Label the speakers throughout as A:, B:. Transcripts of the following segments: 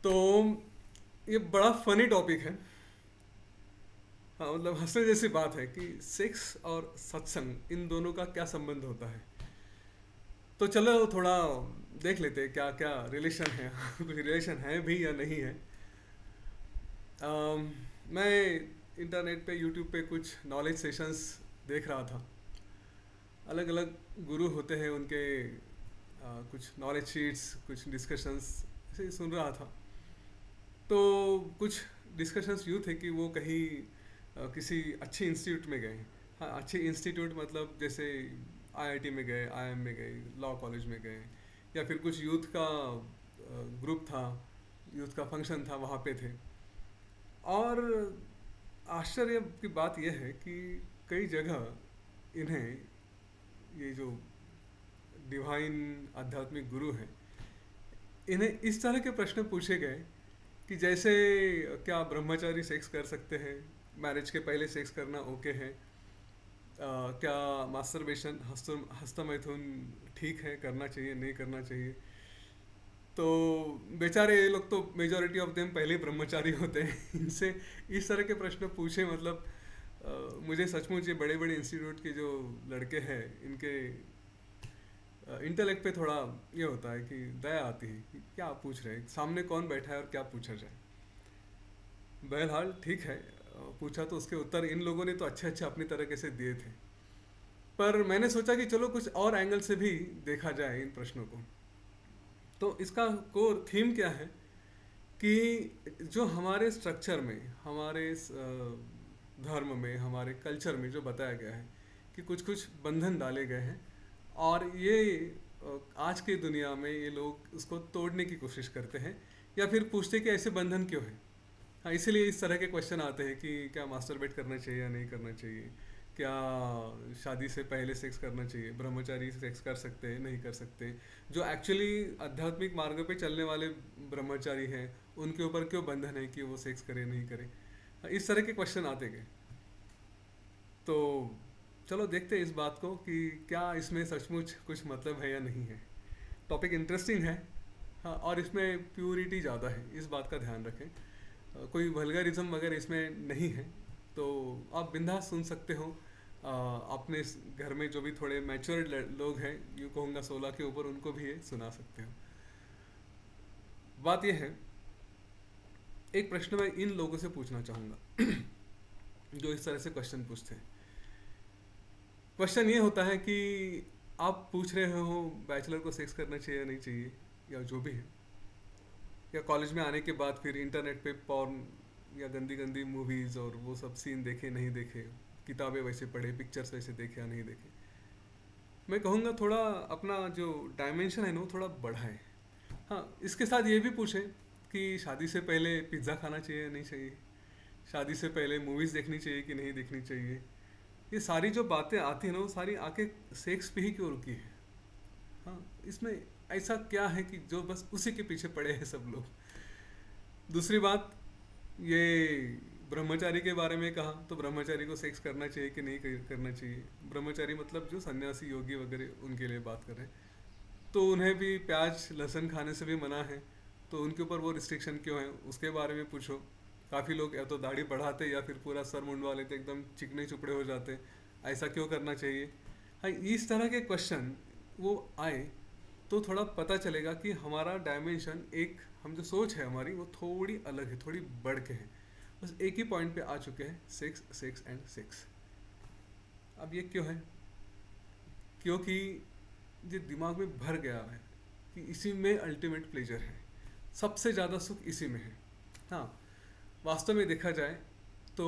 A: तो ये बड़ा फनी टॉपिक है। हाँ, मतलब हंसने जैसी बात है कि सेक्स और सत्संग इन दोनों का क्या संबंध होता है। तो चलो थोड़ा देख लेते हैं क्या क्या रिलेशन है कुछ रिलेशन है भी या नहीं है। मैं इंटरनेट पे यूट्यूब पे कुछ नॉलेज सेशंस देख रहा था। अलग अलग गुरु होते हैं उनके कुछ नॉलेज शीट्स कुछ डिस्कशंस ऐसे ही सुन रहा था। तो कुछ डिस्कशंस यूँ थे कि वो कहीं किसी अच्छे इंस्टीट्यूट में गए। हाँ, अच्छे इंस्टीट्यूट मतलब जैसे आईआईटी में गए, आईएम में गए, लॉ कॉलेज में गए, या फिर कुछ यूथ का ग्रुप था, यूथ का फंक्शन था, वहाँ पे थे। और आश्चर्य की बात यह है कि कई जगह इन्हें, ये जो डिवाइन आध्यात्मिक गुरु हैं, इन्हें इस तरह के प्रश्न पूछे गए कि जैसे क्या ब्रह्मचारी सेक्स कर सकते हैं, मैरिज के पहले सेक्स करना ओके है, क्या मास्टरबेशन हस्तमैथुन ठीक है, करना चाहिए नहीं करना चाहिए। तो बेचारे ये लोग तो मेजॉरिटी ऑफ देम पहले ही ब्रह्मचारी होते हैं इनसे इस तरह के प्रश्न पूछे, मतलब मुझे सचमुच ये बड़े बड़े इंस्टीट्यूट के जो लड़के हैं इनके इंटेलेक्ट पे थोड़ा ये होता है कि दया आती है कि क्या पूछ रहे हैं, सामने कौन बैठा है और क्या पूछा जाए। बहरहाल ठीक है, पूछा तो उसके उत्तर इन लोगों ने तो अच्छे अच्छे अपनी तरीके से दिए थे। पर मैंने सोचा कि चलो कुछ और एंगल से भी देखा जाए इन प्रश्नों को। तो इसका कोर थीम क्या है कि जो हमारे स्ट्रक्चर में, हमारे धर्म में, हमारे कल्चर में जो बताया गया है कि कुछ कुछ बंधन डाले गए हैं, और ये आज की दुनिया में ये लोग उसको तोड़ने की कोशिश करते हैं या फिर पूछते हैं कि ऐसे बंधन क्यों है। हाँ, इसीलिए इस तरह के क्वेश्चन आते हैं कि क्या मास्टरबेट करना चाहिए या नहीं करना चाहिए, क्या शादी से पहले सेक्स करना चाहिए, ब्रह्मचारी सेक्स कर सकते हैं नहीं कर सकते, जो एक्चुअली आध्यात्मिक मार्ग पे चलने वाले ब्रह्मचारी हैं उनके ऊपर क्यों बंधन है कि वो सेक्स करे नहीं करे। हाँ, इस तरह के क्वेश्चन आते गए। तो चलो देखते हैं इस बात को कि क्या इसमें सचमुच कुछ मतलब है या नहीं है। टॉपिक इंटरेस्टिंग है। हाँ, और इसमें प्यूरिटी ज़्यादा है, इस बात का ध्यान रखें। कोई वल्गरिज्म वगैरह इसमें नहीं है, तो आप बिंदास सुन सकते हो। अपने घर में जो भी थोड़े मैच्योर्ड लोग हैं, यूँ कहूँगा 16 के ऊपर, उनको भी ये सुना सकते हो। बात यह है, एक प्रश्न मैं इन लोगों से पूछना चाहूँगा जो इस तरह से क्वेश्चन पूछते हैं। क्वेश्चन ये होता है कि आप पूछ रहे हो बैचलर को सेक्स करना चाहिए या नहीं चाहिए, या जो भी है, या कॉलेज में आने के बाद फिर इंटरनेट पे पॉर्न या गंदी गंदी मूवीज़ और वो सब सीन देखे नहीं देखे, किताबें वैसे पढ़े, पिक्चर्स वैसे देखे या नहीं देखे। मैं कहूँगा थोड़ा अपना जो डायमेंशन है ना वो थोड़ा बढ़ाएं। हाँ, इसके साथ ये भी पूछें कि शादी से पहले पिज़्ज़ा खाना चाहिए या नहीं चाहिए, शादी से पहले मूवीज़ देखनी चाहिए कि नहीं देखनी चाहिए। ये सारी जो बातें आती हैं ना वो सारी आके सेक्स पे ही क्यों रुकी है। हाँ, इसमें ऐसा क्या है कि जो बस उसी के पीछे पड़े हैं सब लोग। दूसरी बात, ये ब्रह्मचारी के बारे में कहा, तो ब्रह्मचारी को सेक्स करना चाहिए कि नहीं करना चाहिए। ब्रह्मचारी मतलब जो सन्यासी योगी वगैरह उनके लिए बात कर रहे हैं, तो उन्हें भी प्याज लहसुन खाने से भी मना है, तो उनके ऊपर वो रिस्ट्रिक्शन क्यों है उसके बारे में पूछो। काफ़ी लोग या तो दाढ़ी बढ़ाते या फिर पूरा सर मुंडवा लेते, एकदम चिकने चुपड़े हो जाते, ऐसा क्यों करना चाहिए। हाँ, इस तरह के क्वेश्चन वो आए तो थोड़ा पता चलेगा कि हमारा डायमेंशन, एक हम जो सोच है हमारी वो थोड़ी अलग है, थोड़ी बढ़ के है। बस एक ही पॉइंट पे आ चुके हैं, सेक्स सेक्स एंड सेक्स। अब ये क्यों है? क्योंकि ये दिमाग में भर गया है कि इसी में अल्टीमेट प्लेजर है, सबसे ज़्यादा सुख इसी में है। हाँ, वास्तव में देखा जाए तो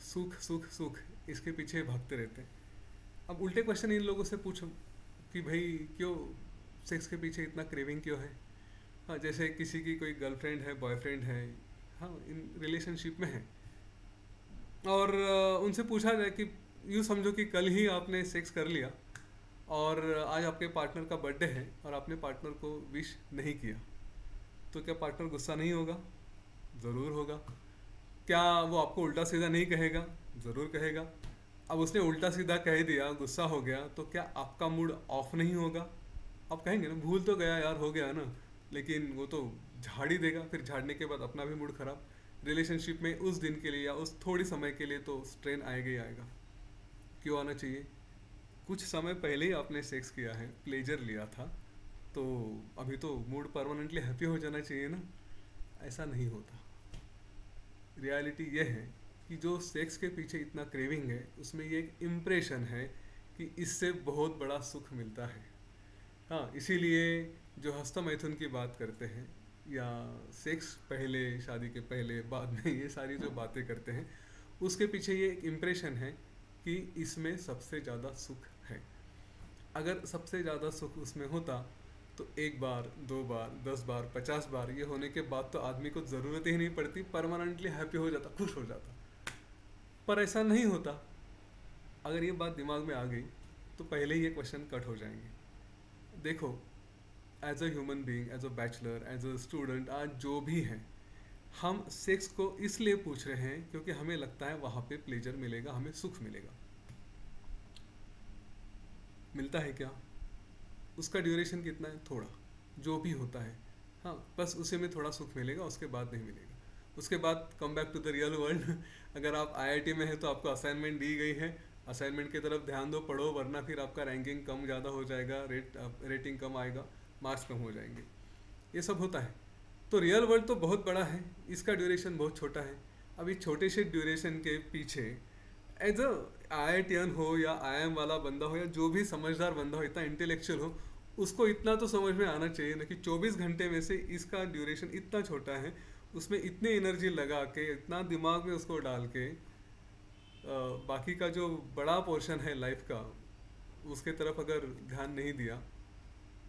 A: सुख सुख सुख इसके पीछे भागते रहते हैं। अब उल्टे क्वेश्चन इन लोगों से पूछो कि भाई क्यों सेक्स के पीछे इतना क्रेविंग क्यों है। हाँ, जैसे किसी की कोई गर्लफ्रेंड है, बॉयफ्रेंड है, हाँ, इन रिलेशनशिप में है, और उनसे पूछा जाए कि यूँ समझो कि कल ही आपने सेक्स कर लिया और आज आपके पार्टनर का बर्थडे है और आपने पार्टनर को विश नहीं किया, तो क्या पार्टनर गुस्सा नहीं होगा? ज़रूर होगा। क्या वो आपको उल्टा सीधा नहीं कहेगा? ज़रूर कहेगा। अब उसने उल्टा सीधा कह दिया, गुस्सा हो गया, तो क्या आपका मूड ऑफ नहीं होगा? आप कहेंगे ना, भूल तो गया यार, हो गया ना, लेकिन वो तो झाड़ ही देगा, फिर झाड़ने के बाद अपना भी मूड खराब। रिलेशनशिप में उस दिन के लिए या उस थोड़ी समय के लिए तो स्ट्रेन आएगा ही आएगा। क्यों आना चाहिए? कुछ समय पहले ही आपने सेक्स किया है, प्लेजर लिया था, तो अभी तो मूड परमानेंटली हैप्पी हो जाना चाहिए ना। ऐसा नहीं होता। रियलिटी ये है कि जो सेक्स के पीछे इतना क्रेविंग है, उसमें ये एक इम्प्रेशन है कि इससे बहुत बड़ा सुख मिलता है। हाँ, इसीलिए जो हस्त मैथुन की बात करते हैं या सेक्स पहले, शादी के पहले, बाद में, ये सारी जो बातें करते हैं, उसके पीछे ये एक इम्प्रेशन है कि इसमें सबसे ज़्यादा सुख है। अगर सबसे ज़्यादा सुख उसमें होता तो एक बार, दो बार, 10 बार, 50 बार ये होने के बाद तो आदमी को ज़रूरत ही नहीं पड़ती, परमानेंटली हैप्पी हो जाता, खुश हो जाता। पर ऐसा नहीं होता। अगर ये बात दिमाग में आ गई तो पहले ही ये क्वेश्चन कट हो जाएंगे। देखो, as a human being, as a bachelor, as a student, आज जो भी है, हम सेक्स को इसलिए पूछ रहे हैं क्योंकि हमें लगता है वहाँ पे प्लेजर मिलेगा, हमें सुख मिलेगा। मिलता है क्या? उसका ड्यूरेशन कितना है? थोड़ा, जो भी होता है, हाँ, बस उसी में थोड़ा सुख मिलेगा, उसके बाद नहीं मिलेगा। उसके बाद come back to the real world. अगर आप आईआईटी में हैं तो आपको असाइनमेंट दी गई है, असाइनमेंट की तरफ ध्यान दो, पढ़ो, वरना फिर आपका रैंकिंग कम ज़्यादा हो जाएगा, रेटिंग कम आएगा, मार्क्स कम हो जाएंगे। ये सब होता है। तो रियल वर्ल्ड तो बहुत बड़ा है, इसका ड्यूरेशन बहुत छोटा है। अभी छोटे से ड्यूरेशन के पीछे एज अ IITian हो या IIM वाला बंदा हो या जो भी समझदार बंदा हो, इतना इंटेलेक्चुअल हो, उसको इतना तो समझ में आना चाहिए ना कि 24 घंटे में से इसका ड्यूरेशन इतना छोटा है, उसमें इतनी एनर्जी लगा के, इतना दिमाग में उसको डाल के, बाकी का जो बड़ा पोर्शन है लाइफ का, उसके तरफ अगर ध्यान नहीं दिया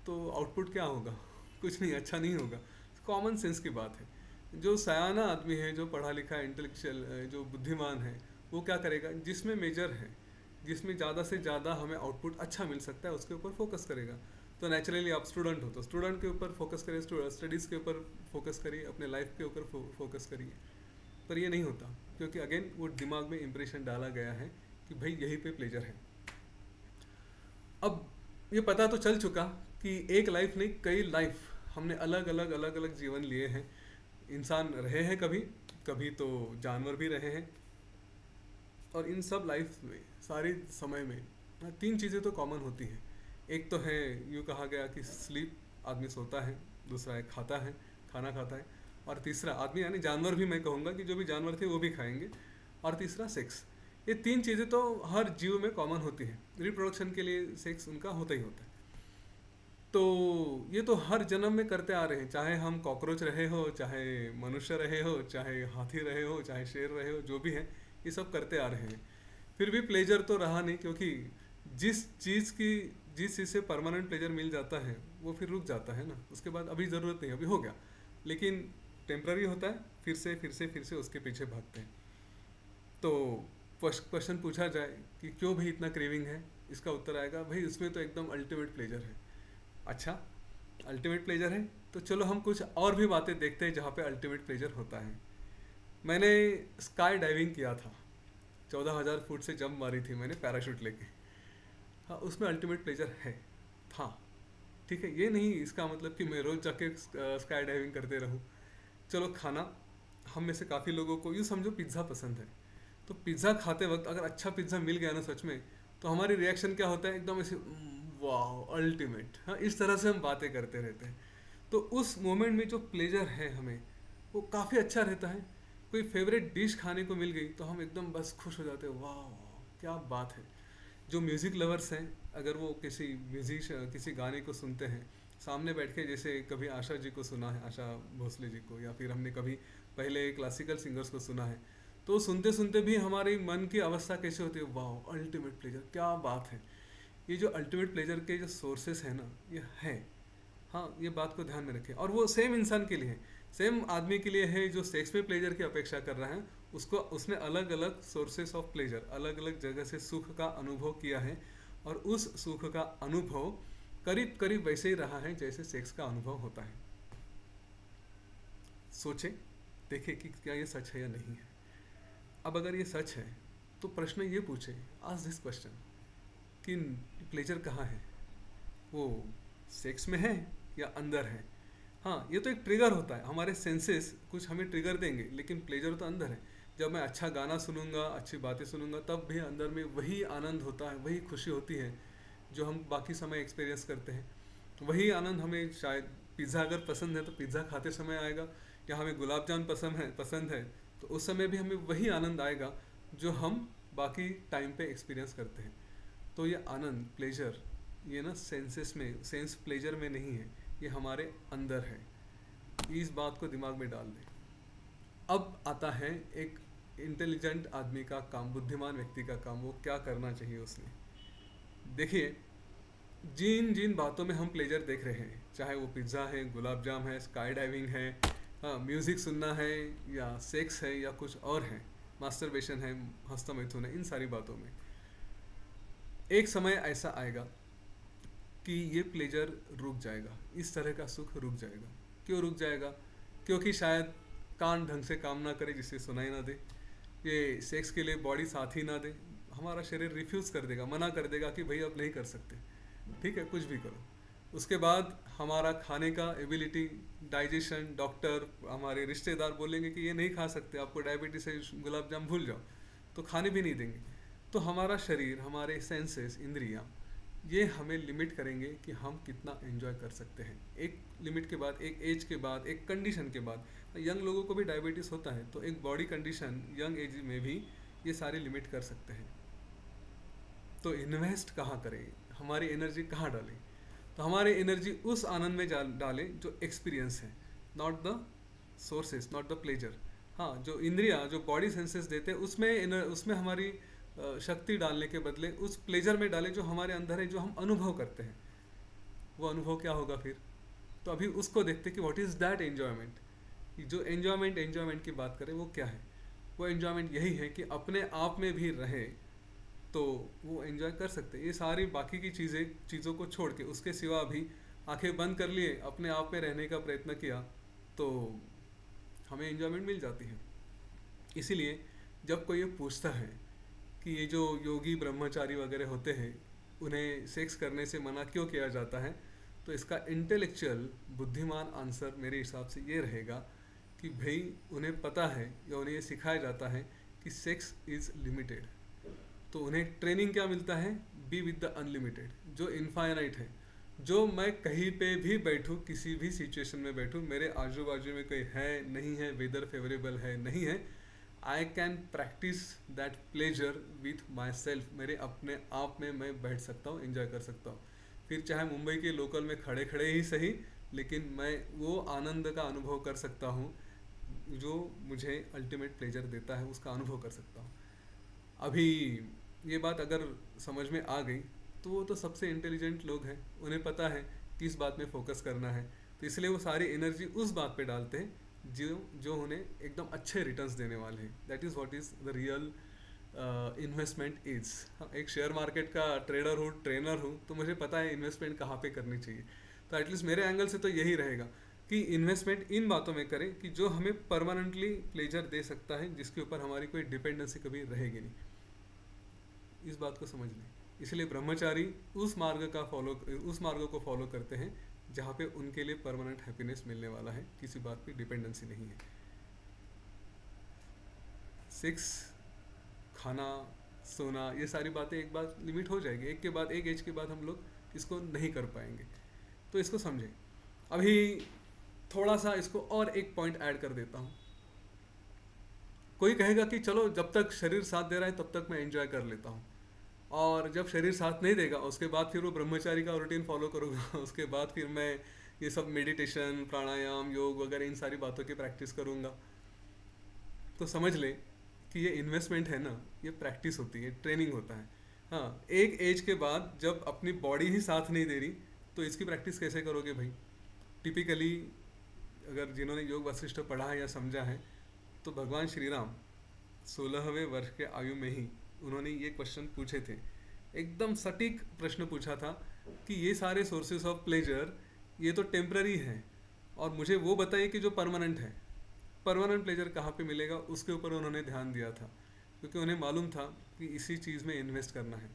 A: तो आउटपुट क्या होगा? कुछ नहीं, अच्छा नहीं होगा। कॉमन सेंस की बात है। जो सयाना आदमी है, जो पढ़ा लिखा इंटेलेक्चुअल, जो बुद्धिमान है, वो क्या करेगा? जिसमें मेजर है, जिसमें ज़्यादा से ज़्यादा हमें आउटपुट अच्छा मिल सकता है, उसके ऊपर फोकस करेगा। तो नेचुरली आप स्टूडेंट हो तो स्टूडेंट के ऊपर फोकस करिए, स्टडीज़ के ऊपर फोकस करिए, अपने लाइफ के ऊपर फोकस करिए। पर ये नहीं होता, क्योंकि अगेन वो दिमाग में इंप्रेशन डाला गया है कि भाई यहीं पे प्लेजर है। अब ये पता तो चल चुका कि एक लाइफ नहीं, कई लाइफ हमने अलग अलग जीवन लिए हैं। इंसान रहे हैं कभी, कभी तो जानवर भी रहे हैं। और इन सब लाइफ में, सारे समय में, 3 चीज़ें तो कॉमन होती हैं। एक तो है, यूँ कहा गया कि स्लीप, आदमी सोता है। दूसरा है खाता है, खाना खाता है। और तीसरा, आदमी यानी जानवर भी मैं कहूँगा कि जो भी जानवर थे वो भी खाएंगे। और तीसरा सेक्स। ये 3 चीज़ें तो हर जीव में कॉमन होती हैं। रिप्रोडक्शन के लिए सेक्स उनका होता ही होता है। तो ये तो हर जन्म में करते आ रहे हैं, चाहे हम कॉकरोच रहे हो, चाहे मनुष्य रहे हो, चाहे हाथी रहे हो, चाहे शेर रहे हो, जो भी है, ये सब करते आ रहे हैं। फिर भी प्लेजर तो रहा नहीं, क्योंकि जिस चीज़ से परमानेंट प्लेजर मिल जाता है वो फिर रुक जाता है ना। उसके बाद अभी ज़रूरत नहीं, अभी हो गया, लेकिन टेम्प्ररी होता है, फिर से उसके पीछे भागते हैं। तो क्वेश्चन पूछा जाए कि क्यों भाई इतना क्रेविंग है, इसका उत्तर आएगा, भाई उसमें तो एकदम अल्टीमेट प्लेजर है। अच्छा, अल्टीमेट प्लेजर है तो चलो हम कुछ और भी बातें देखते हैं जहाँ पे अल्टीमेट प्लेजर होता है। मैंने स्काई डाइविंग किया था, 14,000 फुट से जंप मारी थी मैंने पैराशूट लेके। हाँ, उसमें अल्टीमेट प्लेजर है था, ठीक है। ये नहीं इसका मतलब कि मैं रोज़ जाके स्काई डाइविंग करते रहूँ। चलो, खाना, हम में से काफ़ी लोगों को यूँ समझो पिज़्ज़ा पसंद है, तो पिज़्ज़ा खाते वक्त अगर अच्छा पिज़्ज़ा मिल गया ना सच में, तो हमारी रिएक्शन क्या होता है? एकदम ऐसे वाह अल्टीमेट। हाँ, इस तरह से हम बातें करते रहते हैं। तो उस मोमेंट में जो प्लेजर है हमें, वो काफ़ी अच्छा रहता है। कोई फेवरेट डिश खाने को मिल गई तो हम एकदम बस खुश हो जाते हैं, वाह क्या बात है। जो म्यूज़िक लवर्स हैं, अगर वो किसी गाने को सुनते हैं सामने बैठ के, जैसे कभी आशा जी को सुना है, आशा भोसले जी को, या फिर हमने कभी पहले क्लासिकल सिंगर्स को सुना है, तो सुनते सुनते भी हमारे मन की अवस्था कैसे होती है? वाह अल्टीमेट प्लेजर, क्या बात है। ये जो अल्टीमेट प्लेजर के जो सोर्सेस हैं ना, ये है। हाँ, ये बात को ध्यान में रखें। और वो सेम इंसान के लिए है, सेम आदमी के लिए है जो सेक्स में प्लेजर की अपेक्षा कर रहा है। उसने अलग अलग सोर्सेस ऑफ प्लेजर, अलग अलग जगह से सुख का अनुभव किया है, और उस सुख का अनुभव करीब करीब वैसे ही रहा है जैसे सेक्स का अनुभव होता है। सोचें, देखें कि क्या ये सच है या नहीं है। अब अगर ये सच है तो प्रश्न ये पूछे, आस्क दिस क्वेश्चन, कि प्लेजर कहाँ है? वो सेक्स में है या अंदर है? हाँ, ये तो एक ट्रिगर होता है, हमारे सेंसेस कुछ हमें ट्रिगर देंगे, लेकिन प्लेजर तो अंदर है। जब मैं अच्छा गाना सुनूंगा, अच्छी बातें सुनूंगा, तब भी अंदर में वही आनंद होता है, वही खुशी होती है जो हम बाकी समय एक्सपीरियंस करते हैं। वही आनंद हमें शायद, पिज़्ज़ा अगर पसंद है तो पिज़्ज़ा खाते समय आएगा, या हमें गुलाब जामुन पसंद है तो उस समय भी हमें वही आनंद आएगा जो हम बाकी टाइम पे एक्सपीरियंस करते हैं। तो ये आनंद, प्लेजर, ये ना सेंसेस में, सेंस प्लेजर में नहीं है, ये हमारे अंदर है। इस बात को दिमाग में डाल दें। अब आता है एक इंटेलिजेंट आदमी का काम, बुद्धिमान व्यक्ति का काम, वो क्या करना चाहिए उसने। देखिए, जिन जिन बातों में हम प्लेजर देख रहे हैं, चाहे वो पिज़्ज़ा है, गुलाब जाम है, स्काई डाइविंग है, हाँ, म्यूज़िक सुनना है, या सेक्स है, या कुछ और है, मास्टरबेशन है, हस्तमैथुन है, इन सारी बातों में एक समय ऐसा आएगा कि ये प्लेजर रुक जाएगा, इस तरह का सुख रुक जाएगा। क्यों रुक जाएगा? क्योंकि शायद कान ढंग से काम ना करे जिससे सुनाई ना दे, ये सेक्स के लिए बॉडी साथ ही ना दे, हमारा शरीर रिफ्यूज़ कर देगा, मना कर देगा कि भाई अब नहीं कर सकते, ठीक है, कुछ भी करो। उसके बाद हमारा खाने का एबिलिटी, डाइजेशन, डॉक्टर, हमारे रिश्तेदार बोलेंगे कि ये नहीं खा सकते, आपको डायबिटीज है, गुलाब जाम भूल जाओ, तो खाने भी नहीं देंगे। तो हमारा शरीर, हमारे सेंसेस, इंद्रियां, ये हमें लिमिट करेंगे कि हम कितना एंजॉय कर सकते हैं। एक लिमिट के बाद, एक एज के बाद, एक कंडीशन के बाद, यंग लोगों को भी डायबिटीज़ होता है, तो एक बॉडी कंडीशन यंग एज में भी ये सारी लिमिट कर सकते हैं। तो इन्वेस्ट कहाँ करें, हमारी एनर्जी कहाँ डालें? तो हमारी एनर्जी उस आनंद में डालें जो एक्सपीरियंस है, not the sources, not the pleasure. हाँ, जो इंद्रियां, जो बॉडी सेंसेस देते हैं, उसमें हमारी शक्ति डालने के बदले उस प्लेजर में डालें जो हमारे अंदर है, जो हम अनुभव करते हैं। वो अनुभव क्या होगा फिर? तो अभी उसको देखते कि व्हाट इज़ दैट एन्जॉयमेंट। जो एन्जॉयमेंट की बात करें, वो क्या है? वो एन्जॉयमेंट यही है कि अपने आप में भी रहे तो वो एंजॉय कर सकते हैं। ये सारी बाकी की चीज़ों को छोड़ के, उसके सिवा भी आंखें बंद कर लिए, अपने आप में रहने का प्रयत्न किया, तो हमें एंजॉयमेंट मिल जाती है। इसीलिए जब कोई ये पूछता है कि ये जो योगी ब्रह्मचारी वगैरह होते हैं, उन्हें सेक्स करने से मना क्यों किया जाता है, तो इसका इंटेलेक्चुअल बुद्धिमान आंसर मेरे हिसाब से ये रहेगा कि भाई उन्हें पता है, या उन्हें ये सिखाया जाता है कि सेक्स इज़ लिमिटेड। तो उन्हें ट्रेनिंग क्या मिलता है? बी विद द अनलिमिटेड, जो इनफाइनाइट है। जो मैं कहीं पे भी बैठूँ, किसी भी सिचुएशन में बैठूँ, मेरे आजू बाजू में कोई है नहीं है, वेदर फेवरेबल है नहीं है, I can practice that pleasure with my self. मेरे अपने आप में मैं बैठ सकता हूँ, एंजॉय कर सकता हूँ। फिर चाहे मुंबई के लोकल में खड़े खड़े ही सही, लेकिन मैं वो आनंद का अनुभव कर सकता हूँ जो मुझे अल्टीमेट प्लेजर देता है, उसका अनुभव कर सकता हूँ। अभी ये बात अगर समझ में आ गई, तो वो तो सबसे इंटेलिजेंट लोग हैं, उन्हें पता है किस बात में फोकस करना है, तो इसलिए वो सारी एनर्जी उस बात पे डालते हैं जो उन्हें एकदम अच्छे रिटर्न्स देने वाले हैं। That is what is the real investment is. एक शेयर मार्केट का ट्रेडर हूँ, ट्रेनर हूँ, तो मुझे पता है इन्वेस्टमेंट कहाँ पे करनी चाहिए। तो एटलीस्ट मेरे एंगल से तो यही रहेगा कि इन्वेस्टमेंट इन बातों में करें कि जो हमें परमानेंटली प्लेजर दे सकता है, जिसके ऊपर हमारी कोई डिपेंडेंसी कभी रहेगी नहीं। इस बात को समझ लें। इसलिए ब्रह्मचारी उस मार्ग को फॉलो करते हैं जहाँ पे उनके लिए परमानेंट हैप्पीनेस मिलने वाला है, किसी बात पे डिपेंडेंसी नहीं है। सेक्स, खाना, सोना, ये सारी बातें एक बार लिमिट हो जाएगी, एक एज के बाद हम लोग इसको नहीं कर पाएंगे। तो इसको समझें। अभी थोड़ा सा इसको और एक पॉइंट ऐड कर देता हूँ। कोई कहेगा कि चलो जब तक शरीर साथ दे रहा है तब तक मैं एंजॉय कर लेता हूँ, और जब शरीर साथ नहीं देगा उसके बाद फिर वो ब्रह्मचारी का रूटीन फॉलो करूँगा, उसके बाद फिर मैं ये सब मेडिटेशन, प्राणायाम, योग वगैरह इन सारी बातों की प्रैक्टिस करूँगा। तो समझ लें कि ये इन्वेस्टमेंट है ना, ये प्रैक्टिस होती है, ट्रेनिंग होता है। हाँ, एक एज के बाद जब अपनी बॉडी ही साथ नहीं दे रही तो इसकी प्रैक्टिस कैसे करोगे भाई? टिपिकली अगर जिन्होंने योग वशिष्ठ पढ़ा है या समझा है, तो भगवान श्री राम 16वें वर्ष के आयु में ही उन्होंने ये क्वेश्चन पूछे थे। एकदम सटीक प्रश्न पूछा था कि ये सारे सोर्सेस ऑफ प्लेजर ये तो टेम्पररी हैं, और मुझे वो बताइए कि जो परमानेंट है, परमानेंट प्लेजर कहाँ पे मिलेगा, उसके ऊपर उन्होंने ध्यान दिया था, क्योंकि उन्हें मालूम था कि इसी चीज़ में इन्वेस्ट करना है।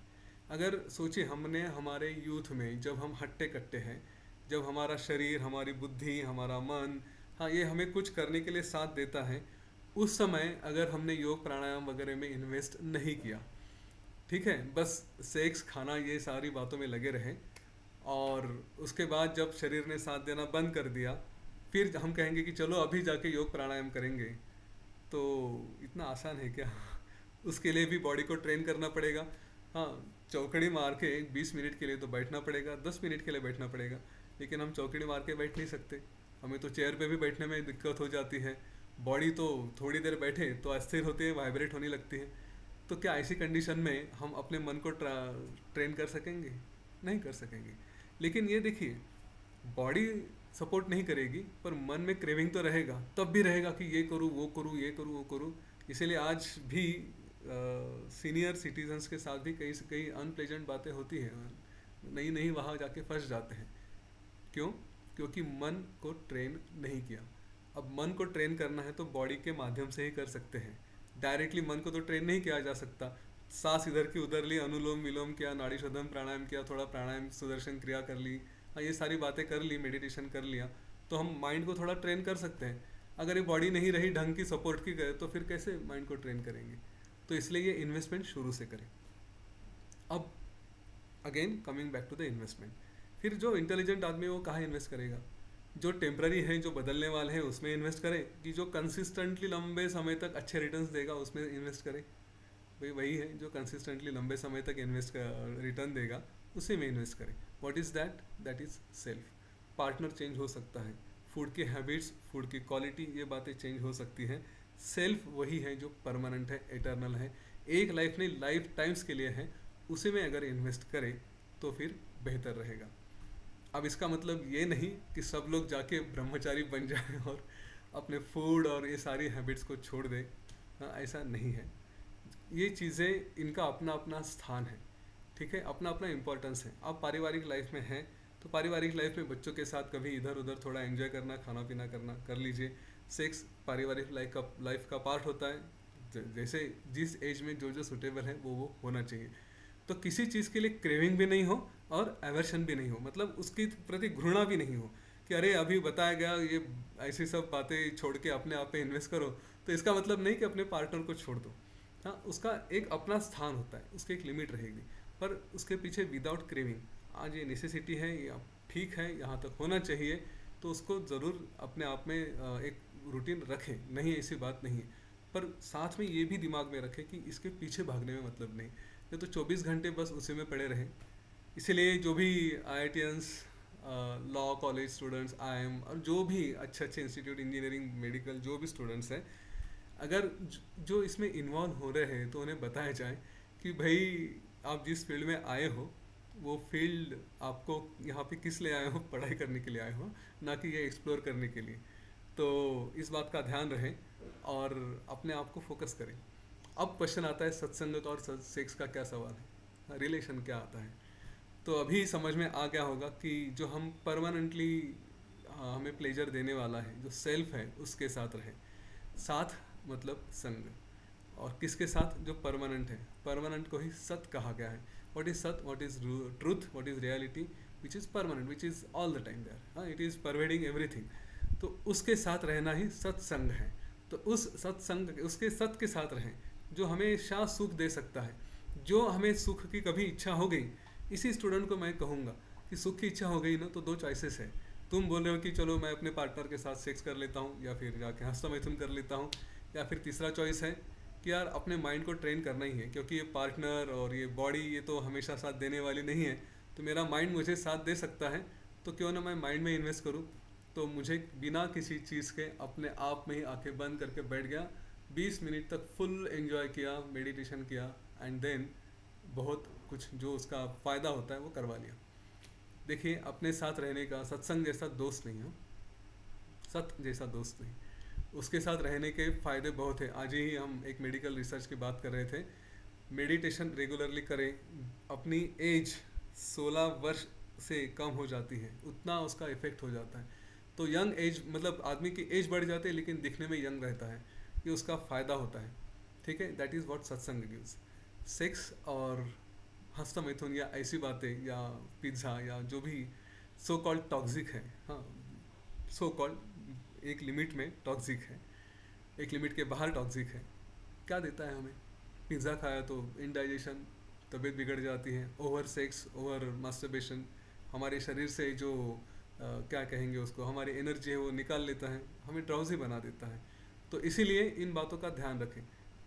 A: अगर सोचिए, हमने हमारे यूथ में जब हम हट्टे कट्टे हैं, जब हमारा शरीर, हमारी बुद्धि, हमारा मन, हाँ, ये हमें कुछ करने के लिए साथ देता है, उस समय अगर हमने योग प्राणायाम वगैरह में इन्वेस्ट नहीं किया, ठीक है, बस सेक्स, खाना, ये सारी बातों में लगे रहे, और उसके बाद जब शरीर ने साथ देना बंद कर दिया, फिर हम कहेंगे कि चलो अभी जाके योग प्राणायाम करेंगे, तो इतना आसान है क्या? उसके लिए भी बॉडी को ट्रेन करना पड़ेगा। हाँ, चौकड़ी मार के 20 मिनट के लिए तो बैठना पड़ेगा, 10 मिनट के लिए बैठना पड़ेगा, लेकिन हम चौकड़ी मार के बैठ नहीं सकते। हमें तो चेयर पे भी बैठने में दिक्कत हो जाती है। बॉडी तो थोड़ी देर बैठे तो अस्थिर होती है, वाइब्रेट होने लगती है। तो क्या ऐसी कंडीशन में हम अपने मन को ट्रेन कर सकेंगे? नहीं कर सकेंगे। लेकिन ये देखिए, बॉडी सपोर्ट नहीं करेगी पर मन में क्रेविंग तो रहेगा, तब भी रहेगा कि ये करूँ वो करूँ, ये करूँ वो करूँ। इसीलिए आज भी सीनियर सिटीजन्स के साथ भी कई कई अनप्लेजेंट बातें होती हैं, नहीं नहीं वहाँ जाके फंस जाते हैं। क्यों? क्योंकि मन को ट्रेन नहीं किया। अब मन को ट्रेन करना है तो बॉडी के माध्यम से ही कर सकते हैं। डायरेक्टली मन को तो ट्रेन नहीं किया जा सकता। सांस इधर की उधर ली, अनुलोम विलोम किया, नाड़ी शोधन प्राणायाम किया, थोड़ा प्राणायाम सुदर्शन क्रिया कर ली, हाँ, ये सारी बातें कर ली, मेडिटेशन कर लिया, तो हम माइंड को थोड़ा ट्रेन कर सकते हैं। अगर ये बॉडी नहीं रही ढंग की, सपोर्ट की गए, तो फिर कैसे माइंड को ट्रेन करेंगे? तो इसलिए ये इन्वेस्टमेंट शुरू से करें। अब again coming back to the investment, फिर जो इंटेलिजेंट आदमी है वो कहाँ इन्वेस्ट करेगा? जो टेम्प्ररी है, जो बदलने वाले हैं, उसमें इन्वेस्ट करें, कि जो कंसिस्टेंटली लंबे समय तक अच्छे रिटर्न्स देगा उसमें इन्वेस्ट करें? भाई वही है जो कंसिस्टेंटली लंबे समय तक रिटर्न देगा, उसी में इन्वेस्ट करें। What is that? That is self. Partner change हो सकता है, फूड की हैबिट्स, फूड की क्वालिटी, ये बातें चेंज हो सकती हैं। सेल्फ वही है जो परमानेंट है, एटर्नल है, एक लाइफ नहीं लाइफ टाइम्स के लिए है। उसी में अगर इन्वेस्ट करें तो फिर बेहतर रहेगा। अब इसका मतलब ये नहीं कि सब लोग जाके ब्रह्मचारी बन जाएं और अपने फूड और ये सारी हैबिट्स को छोड़ दें। हाँ, ऐसा नहीं है। ये चीज़ें, इनका अपना अपना स्थान है, ठीक है, अपना अपना इम्पोर्टेंस है। आप पारिवारिक लाइफ में हैं तो पारिवारिक लाइफ में बच्चों के साथ कभी इधर उधर थोड़ा एंजॉय करना, खाना पीना करना कर लीजिए। सेक्स पारिवारिक लाइफ का पार्ट होता है। जैसे जिस एज में जो जो सुटेबल है वो होना चाहिए। तो किसी चीज़ के लिए क्रेविंग भी नहीं हो और एवर्शन भी नहीं हो, मतलब उसके प्रति घृणा भी नहीं हो कि अरे अभी बताया गया ये ऐसी सब बातें छोड़ के अपने आप पे इन्वेस्ट करो, तो इसका मतलब नहीं कि अपने पार्टनर को छोड़ दो। हाँ, उसका एक अपना स्थान होता है, उसकी एक लिमिट रहेगी, पर उसके पीछे विदाउट क्रेविंग, आज ये नेसेसिटी है, ये ठीक है, यहाँ तक होना चाहिए, तो उसको ज़रूर अपने आप में एक रूटीन रखें, नहीं ऐसी बात नहीं है। पर साथ में ये भी दिमाग में रखें कि इसके पीछे भागने में मतलब नहीं, ये तो 24 घंटे बस उसी में पड़े रहे। इसीलिए जो भी IITians, law college students, IIM और जो भी अच्छे अच्छे इंस्टीट्यूट, इंजीनियरिंग, मेडिकल, जो भी स्टूडेंट्स हैं, अगर जो इसमें इन्वॉल्व हो रहे हैं तो उन्हें बताया जाए कि भाई आप जिस फील्ड में आए हो वो फील्ड आपको यहाँ पे किस लिए आए हो, पढ़ाई करने के लिए आए हो, ना कि ये एक्सप्लोर करने के लिए। तो इस बात का ध्यान रहे और अपने आप को फोकस करें। अब क्वेश्चन आता है सत्संग और सेक्स का क्या सवाल है, रिलेशन क्या आता है? तो अभी समझ में आ गया होगा कि जो हम परमानेंटली हमें प्लेजर देने वाला है, जो सेल्फ है, उसके साथ रहे। साथ मतलब संग, और किसके साथ? जो परमानेंट है। परमानेंट को ही सत कहा गया है। व्हाट इज सत? What is truth? What is reality? Which is permanent, which is all the time there. हाँ, इट इज़ परवेडिंग एवरीथिंग। तो उसके साथ रहना ही सत्संग है। तो उस सत्संग, उसके सत के साथ रहें जो हमेशा सुख दे सकता है। जो हमें सुख की कभी इच्छा हो गई, इसी स्टूडेंट को मैं कहूँगा कि सुख की इच्छा हो गई ना, तो दो चॉइसेस है। तुम बोल रहे हो कि चलो मैं अपने पार्टनर के साथ सेक्स कर लेता हूँ, या फिर जाके हस्त मैथुन कर लेता हूँ, या फिर तीसरा चॉइस है कि यार अपने माइंड को ट्रेन करना ही है, क्योंकि ये पार्टनर और ये बॉडी ये तो हमेशा साथ देने वाली नहीं है। तो मेरा माइंड मुझे साथ दे सकता है, तो क्यों ना मैं माइंड में इन्वेस्ट करूँ। तो मुझे बिना किसी चीज़ के अपने आप में ही आंखें बंद करके बैठ गया, 20 मिनट तक फुल एंजॉय किया, मेडिटेशन किया, एंड देन बहुत कुछ जो उसका फ़ायदा होता है वो करवा लिया। देखिए, अपने साथ रहने का, सत्संग जैसा दोस्त नहीं हो, सत जैसा दोस्त नहीं, उसके साथ रहने के फ़ायदे बहुत है। आज ही हम एक मेडिकल रिसर्च की बात कर रहे थे। मेडिटेशन रेगुलरली करें, अपनी एज 16 वर्ष से कम हो जाती है, उतना उसका इफ़ेक्ट हो जाता है। तो यंग एज, मतलब आदमी की एज बढ़ जाती है लेकिन दिखने में यंग रहता है, ये उसका फ़ायदा होता है। ठीक है, दैट इज़ व्हाट सत्संग गिव्स। सेक्स और हस्त मैथुन या ऐसी बातें या पिज़्ज़ा या जो भी सो कॉल्ड टॉक्सिक है, हाँ सो कॉल्ड एक लिमिट में टॉक्सिक है, एक लिमिट के बाहर टॉक्सिक है, क्या देता है हमें? पिज़्ज़ा खाया तो इंडाइजेशन, तबीयत बिगड़ जाती है, ओवर सेक्स, ओवर मास्टरबेशन, हमारे शरीर से जो क्या कहेंगे उसको, हमारी एनर्जी है वो निकाल लेता है, हमें ड्राउजी बना देता है। तो इसीलिए इन बातों का ध्यान रखें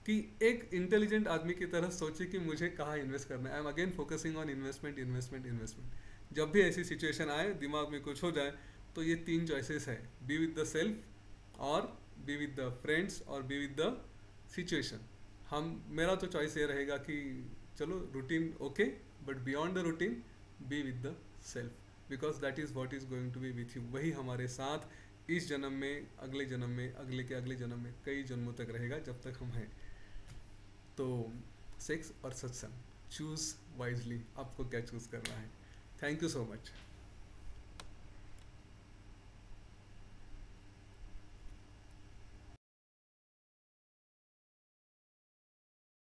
A: कि एक इंटेलिजेंट आदमी की तरह सोचे कि मुझे कहाँ इन्वेस्ट करना है। I am again focusing on investment investment investment. जब भी ऐसी सिचुएशन आए, दिमाग में कुछ हो जाए, तो ये 3 चॉइसेस है, बी विद द सेल्फ और बी विद द फ्रेंड्स और बी विद द सिचुएशन। मेरा तो चॉइस ये रहेगा कि चलो routine okay, but beyond the routine be with the self, because that is what is going to be with you. वही हमारे साथ इस जन्म में, अगले जन्म में, अगले के अगले जन्म में, कई जन्मों तक रहेगा जब तक हम हैं। तो सेक्स और सत्संग, चूज़ वाइजली, आपको क्या चूज़ करना है। Thank you so much.